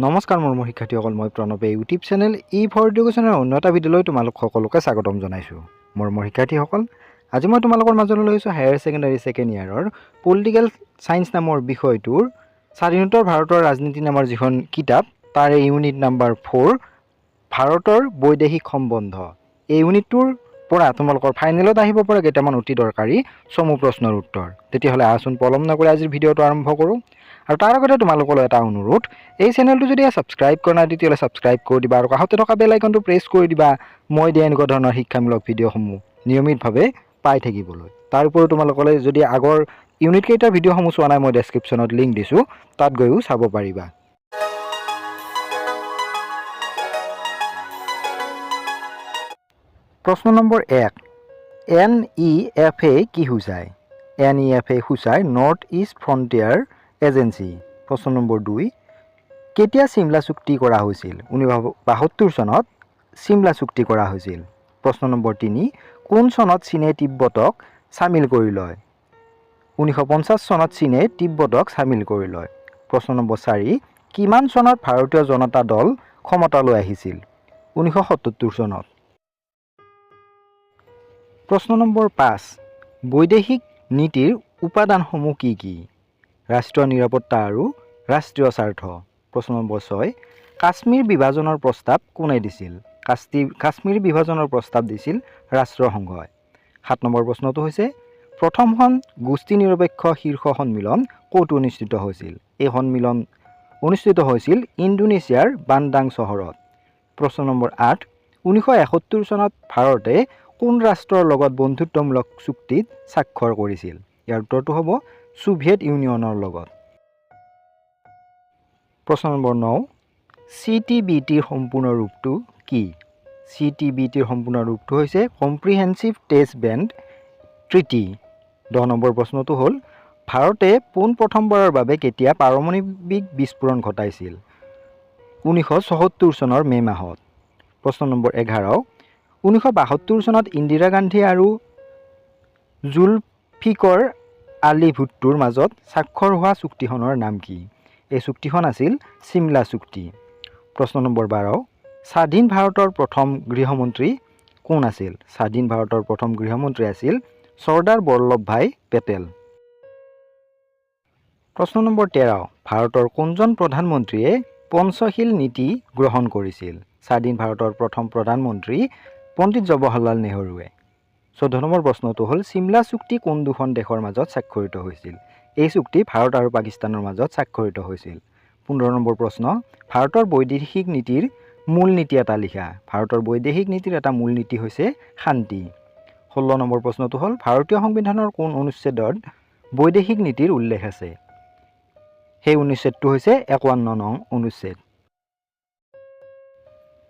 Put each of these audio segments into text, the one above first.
নমস্কাৰ মোৰ শিক্ষাৰ্থীসকল, মই প্ৰণৱে ইউটিউব চেনেল ফৰ এডুকেশ্যনৰ অন্য এটা ভিডিঅ'লৈ তোমালোক সকলোকে স্বাগতম জনাইছোঁ। মোৰ শিক্ষাৰ্থীসকল, আজি মই তোমালোকৰ মাজলৈ লৈছোঁ হায়াৰ ছেকেণ্ডাৰী ছেকেণ্ড ইয়াৰৰ পলিটিকেল ছায়েন্স নামৰ বিষয়টোৰ স্বাধীনোত্তৰ ভাৰতৰ ৰাজনীতি নামৰ যিখন কিতাপ তাৰে ইউনিট নাম্বাৰ 4 ভাৰতৰ বৈদেশিক সম্বন্ধ। এই ইউনিটটোৰ পৰা তোমালোকৰ ফাইনেলত আহিব পৰা কেইটামান অতি দৰকাৰী চমু প্ৰশ্নৰ উত্তৰ। তেতিয়াহ'লে আহচোন পলম নকৰি আজিৰ ভিডিঅ'টো আৰম্ভ কৰোঁ। আৰু তাৰ আগতে তোমালোকলৈ এটা অনুৰোধ, এই চেনেলটো যদি ছাবস্ক্ৰাইব কৰা নাই তেতিয়াহ'লে ছাবস্ক্ৰাইব কৰি দিবা আৰু কাষতে থকা বেল আইকনটো প্ৰেছ কৰি দিবা মই দিয়া এনেকুৱা ধৰণৰ শিক্ষামূলক ভিডিঅ'সমূহ নিয়মিতভাৱে পাই থাকিবলৈ। তাৰ উপৰিও তোমালোকলৈ যদি আগৰ ইউনিট কেইটাৰ ভিডিঅ'সমূহ চোৱা নাই, মই ডেছক্ৰিপশ্যনত লিংক দিছোঁ, তাত গৈও চাব পাৰিবা। প্ৰশ্ন নম্বৰ 1, NEFA কি সূচায়? NEFA সূচায় নৰ্থ ইষ্ট ফ্ৰণ্টিয়াৰ এজেঞ্চি। প্ৰশ্ন নম্বৰ 2, কেতিয়া চিমলা চুক্তি কৰা হৈছিল? 1972 চনত চিমলা চুক্তি কৰা হৈছিল। প্ৰশ্ন নম্বৰ 3, কোন চনত চীনে তিব্বতক চামিল কৰি লয়? 1950 চনত চীনে তিব্বতক চামিল কৰি লয়। প্ৰশ্ন নম্বৰ 4, কিমান চনত ভাৰতীয় জনতা দল ক্ষমতালৈ আহিছিল? 1977 চনত। প্ৰশ্ন নম্বৰ 5, বৈদেশিক নীতিৰ উপাদানসমূহ কি কি? ৰাষ্ট্ৰীয় নিৰাপত্তা আৰু ৰাষ্ট্ৰীয় স্বাৰ্থ। প্ৰশ্ন নম্বৰ 6, কাশ্মীৰ বিভাজনৰ প্ৰস্তাৱ কোনে দিছিল? কাশ্মীৰ বিভাজনৰ প্ৰস্তাৱ দিছিল ৰাষ্ট্ৰসংঘই। 7 নম্বৰ প্ৰশ্নটো হৈছে, প্ৰথমখন গোষ্ঠী নিৰপেক্ষ শীৰ্ষ সন্মিলন ক'ত অনুষ্ঠিত হৈছিল? এই সন্মিলন অনুষ্ঠিত হৈছিল ইণ্ডোনেছিয়াৰ বান্দাং চহৰত। প্ৰশ্ন নম্বৰ 8, 1971 চনত ভাৰতে কোন ৰাষ্ট্ৰৰ লগত বন্ধুত্বমূলক চুক্তিত স্বাক্ষৰ কৰিছিল? ইয়াৰ উত্তৰটো হ'ব ছোভিয়েট ইউনিয়নৰ লগত। প্ৰশ্ন নম্বৰ 9, CTBTৰ সম্পূৰ্ণ ৰূপটো কি? CTBTৰ সম্পূৰ্ণ ৰূপটো হৈছে comprehensive test ban treaty. 10 number প্ৰশ্নটো হ'ল, ভাৰতে পোনপ্ৰথমবাৰৰ বাবে কেতিয়া পাৰমাণৱিক বিস্ফোৰণ ঘটাইছিল? 1974 চনৰ মে' মাহত। প্ৰশ্ন নম্বৰ 11, 1972 চনত ইন্দিৰা গান্ধী আৰু জুলফিকৰ আলী ভুট্টোৰ মাজত স্বাক্ষৰ হোৱা চুক্তিখনৰ নাম কি? এই চুক্তিখন আছিল চিমলা চুক্তি। প্ৰশ্ন নম্বৰ 12, স্বাধীন ভাৰতৰ প্ৰথম গৃহমন্ত্ৰী কোন আছিল? স্বাধীন ভাৰতৰ প্ৰথম গৃহমন্ত্ৰী আছিল চৰ্দাৰ বল্লভভাই পেটেল। প্ৰশ্ন নম্বৰ 13, ভাৰতৰ কোনজন প্ৰধানমন্ত্ৰীয়ে পঞ্চশীল নীতি গ্ৰহণ কৰিছিল? স্বাধীন ভাৰতৰ প্ৰথম প্ৰধানমন্ত্ৰী পণ্ডিত জৱাহৰলাল নেহৰুৱে। 14 নম্বৰ প্ৰশ্নটো হ'ল, চিমলা চুক্তি কোন দুখন দেশৰ মাজত স্বাক্ষৰিত হৈছিল? এই চুক্তি ভাৰত আৰু পাকিস্তানৰ মাজত স্বাক্ষৰিত হৈছিল। 15 নম্বৰ প্ৰশ্ন, ভাৰতৰ বৈদেশিক নীতিৰ মূল নীতি এটা লিখা। ভাৰতৰ বৈদেশিক নীতিৰ এটা মূল নীতি হৈছে শান্তি। 16 নম্বৰ প্ৰশ্নটো হ'ল, ভাৰতীয় সংবিধানৰ কোন অনুচ্ছেদত বৈদেশিক নীতিৰ উল্লেখ আছে? সেই অনুচ্ছেদটো হৈছে 51 নং অনুচ্ছেদ।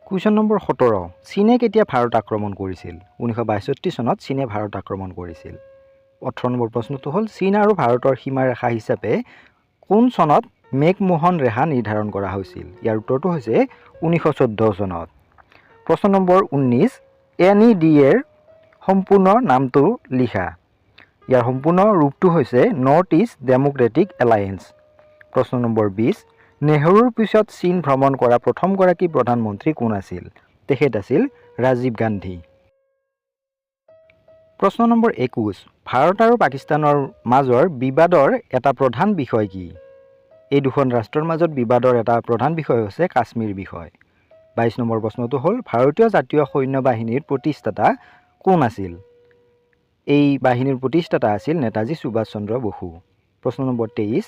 কুৱেশ্যন নম্বৰ 17, চীনে কেতিয়া ভাৰত আক্ৰমণ কৰিছিল? 1962 চনত চীনে ভাৰত আক্ৰমণ কৰিছিল। 18 নম্বৰ প্ৰশ্নটো হ'ল, চীন আৰু ভাৰতৰ সীমাৰেখা হিচাপে কোন চনত মেকমোহন ৰেখা নিৰ্ধাৰণ কৰা হৈছিল? ইয়াৰ উত্তৰটো হৈছে 1914 চনত। প্ৰশ্ন নম্বৰ 19, NEDAৰ সম্পূৰ্ণ নামটো লিখা। ইয়াৰ সম্পূৰ্ণ ৰূপটো হৈছে নৰ্থ ইষ্ট ডেম'ক্ৰেটিক এলায়েন্স। প্ৰশ্ন নম্বৰ 20, নেহৰুৰ পিছত চীন ভ্ৰমণ কৰা প্ৰথমগৰাকী প্ৰধানমন্ত্ৰী কোন আছিল? তেখেত আছিল ৰাজীৱ গান্ধী। প্ৰশ্ন নম্বৰ 21, ভাৰত আৰু পাকিস্তানৰ মাজৰ বিবাদৰ এটা প্ৰধান বিষয় কি? এই দুখন ৰাষ্ট্ৰৰ মাজত বিবাদৰ এটা প্ৰধান বিষয় হৈছে কাশ্মীৰ বিষয়। 22 নম্বৰ প্ৰশ্নটো হ'ল, ভাৰতীয় জাতীয় সৈন্য বাহিনীৰ প্ৰতিষ্ঠাতা কোন আছিল? এই বাহিনীৰ প্ৰতিষ্ঠাতা আছিল নেতাজী সুভাষ চন্দ্ৰ বসু। প্ৰশ্ন নম্বৰ 23,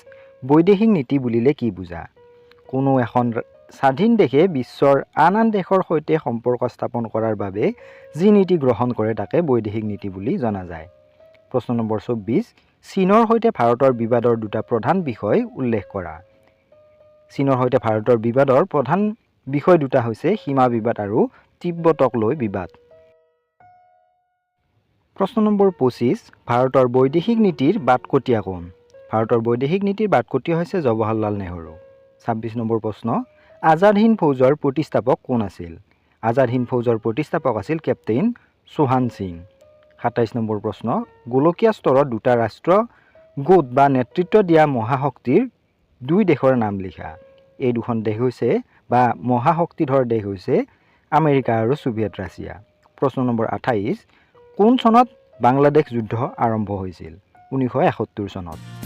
বৈদেশিক নীতি বুলিলে কি বুজা? কোনো এখন স্বাধীন দেশে বিশ্বৰ আন আন দেশৰ সৈতে সম্পৰ্ক স্থাপন কৰাৰ বাবে যি নীতি গ্ৰহণ কৰে তাকে বৈদেশিক নীতি বুলি জনা যায়। প্ৰশ্ন নম্বৰ 24, চীনৰ সৈতে ভাৰতৰ বিবাদৰ দুটা প্ৰধান বিষয় উল্লেখ কৰা। চীনৰ সৈতে ভাৰতৰ বিবাদৰ প্ৰধান বিষয় দুটা হৈছে সীমা বিবাদ আৰু তিব্বতক লৈ বিবাদ। প্ৰশ্ন নম্বৰ 25, ভাৰতৰ বৈদেশিক নীতিৰ বাটকটীয়া কোন? ভাৰতৰ বৈদেশিক নীতিৰ বাটকটীয়া হৈছে জৱাহৰলাল নেহৰু। 26 নম্বৰ প্ৰশ্ন, আজাদ হিন্দ ফৌজৰ প্ৰতিষ্ঠাপক কোন আছিল? আজাদ হিন্দ ফৌজৰ প্ৰতিষ্ঠাপক আছিল কেপ্টেইন চৌহান সিং। 27 নম্বৰ প্ৰশ্ন, গোলকীয় স্তৰত দুটা ৰাষ্ট্ৰ গোট বা নেতৃত্ব দিয়া মহাশক্তিৰ দুই দেশৰ নাম লিখা। এই দুখন দেশ হৈছে বা মহাশক্তিধৰ দেশ হৈছে আমেৰিকা আৰু ছোভিয়েট ৰাছিয়া। প্ৰশ্ন নম্বৰ 28, কোন চনত বাংলাদেশ যুদ্ধ আৰম্ভ হৈছিল? 1971 চনত।